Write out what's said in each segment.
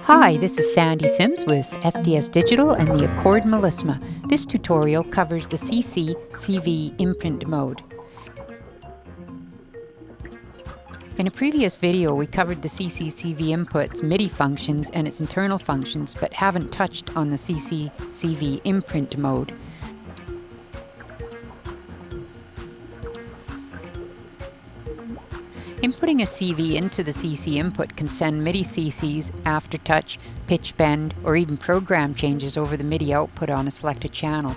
Hi, this is Sandy Sims with SDS Digital and the Accord Melisma. This tutorial covers the CC CV imprint mode. In a previous video, we covered the CC CV input's MIDI functions and its internal functions, but haven't touched on the CC CV imprint mode. Inputting a CV into the CC input can send MIDI CCs, aftertouch, pitch bend, or even program changes over the MIDI output on a selected channel,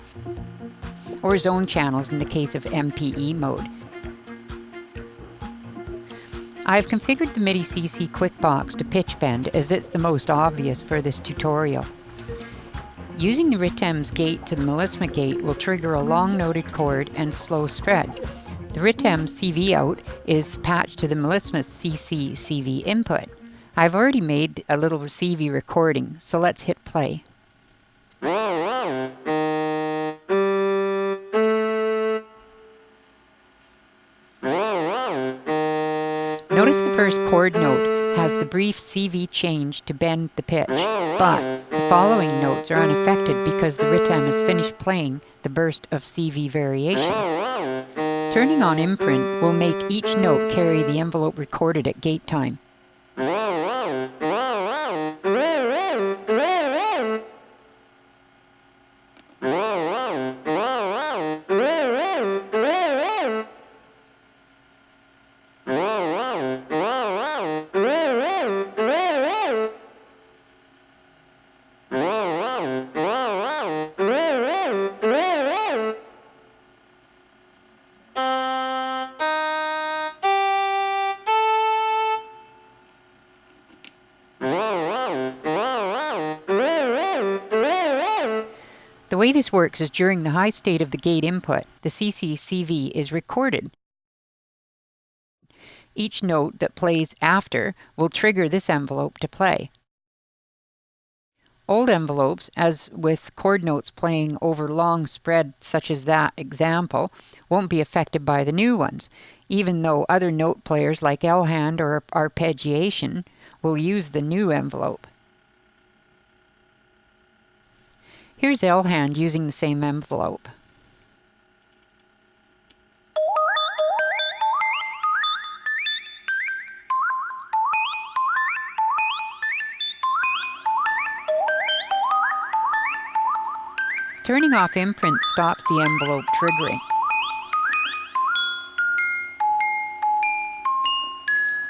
or zone channels in the case of MPE mode. I have configured the MIDI CC quick box to pitch bend as it's the most obvious for this tutorial. Using the Rhythm's gate to the Melisma gate will trigger a long noted chord and slow spread. The Rhythm's CV out is patched to the Melisma's CC CV input. I've already made a little CV recording, so let's hit play. Notice the first chord note has the brief CV change to bend the pitch, but the following notes are unaffected because the Rhythm has finished playing the burst of CV variation. Turning on imprint will make each note carry the envelope recorded at gate time. The way this works is during the high state of the gate input, the CC CV is recorded. Each note that plays after will trigger this envelope to play. Old envelopes, as with chord notes playing over long spread such as that example, won't be affected by the new ones, even though other note players like L-hand or arpeggiation will use the new envelope. Here's L-hand using the same envelope. Turning off imprint stops the envelope triggering.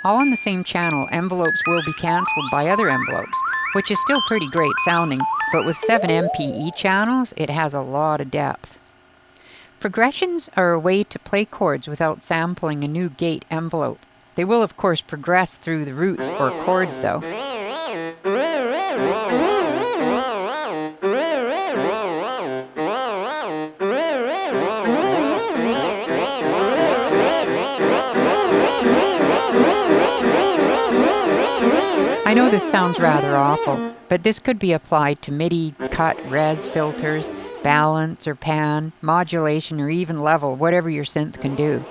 All on the same channel, envelopes will be cancelled by other envelopes, which is still pretty great sounding, but with 7 MPE channels, it has a lot of depth. Progressions are a way to play chords without sampling a new gate envelope. They will of course progress through the roots or chords though. I know this sounds rather awful, but this could be applied to MIDI, cut, res, filters, balance or pan, modulation or even level, whatever your synth can do.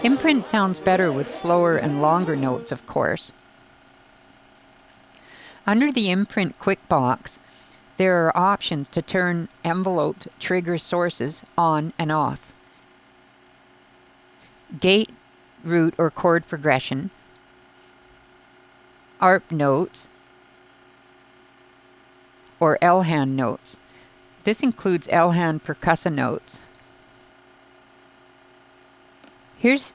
Imprint sounds better with slower and longer notes, of course. Under the imprint quick box, there are options to turn envelope trigger sources on and off. Gate, root or chord progression, ARP notes, or L-hand notes. This includes L-hand percussive notes. Here's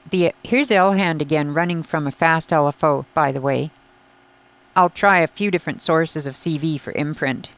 L-hand again running from a fast LFO, by the way. I'll try a few different sources of CV for imprint.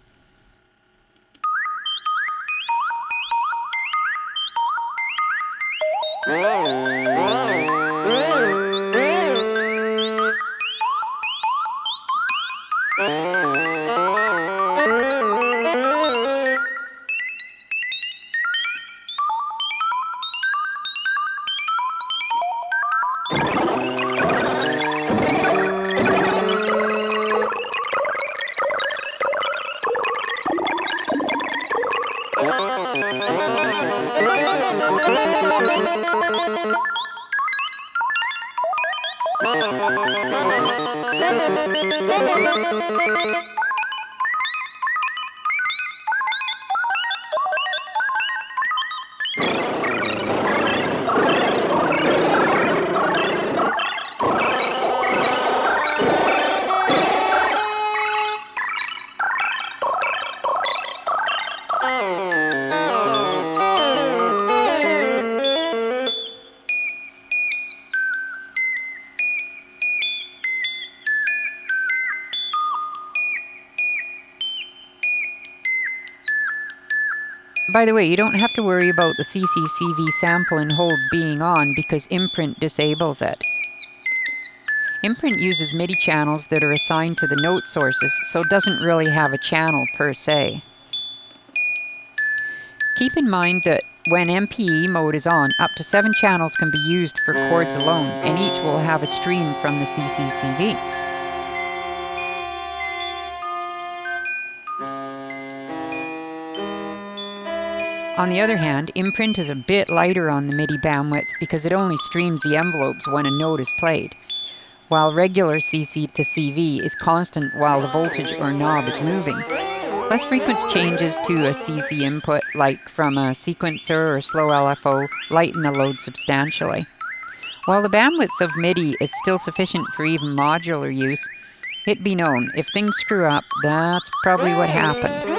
By the way, you don't have to worry about the CCCV sample and hold being on because Imprint disables it. Imprint uses MIDI channels that are assigned to the note sources, so it doesn't really have a channel per se. Keep in mind that when MPE mode is on, up to 7 channels can be used for chords alone, and each will have a stream from the CCCV. On the other hand, Imprint is a bit lighter on the MIDI bandwidth because it only streams the envelopes when a note is played, while regular CC to CV is constant while the voltage or knob is moving. Less frequent changes to a CC input, like from a sequencer or slow LFO, lighten the load substantially. While the bandwidth of MIDI is still sufficient for even modular use, it be known, if things screw up, that's probably what happened.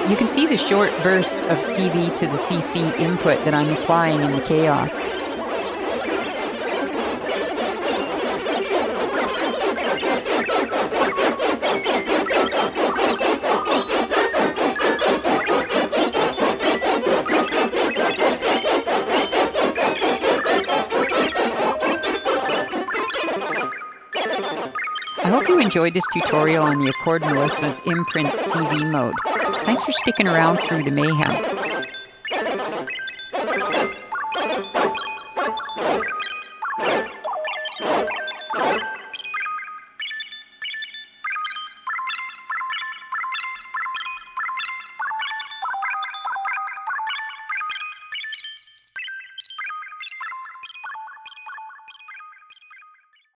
You can see the short burst of CV to the CC input that I'm applying in the chaos. I hope you enjoyed this tutorial on the Accord Melisma's Imprint CV mode. Thanks for sticking around through the mayhem.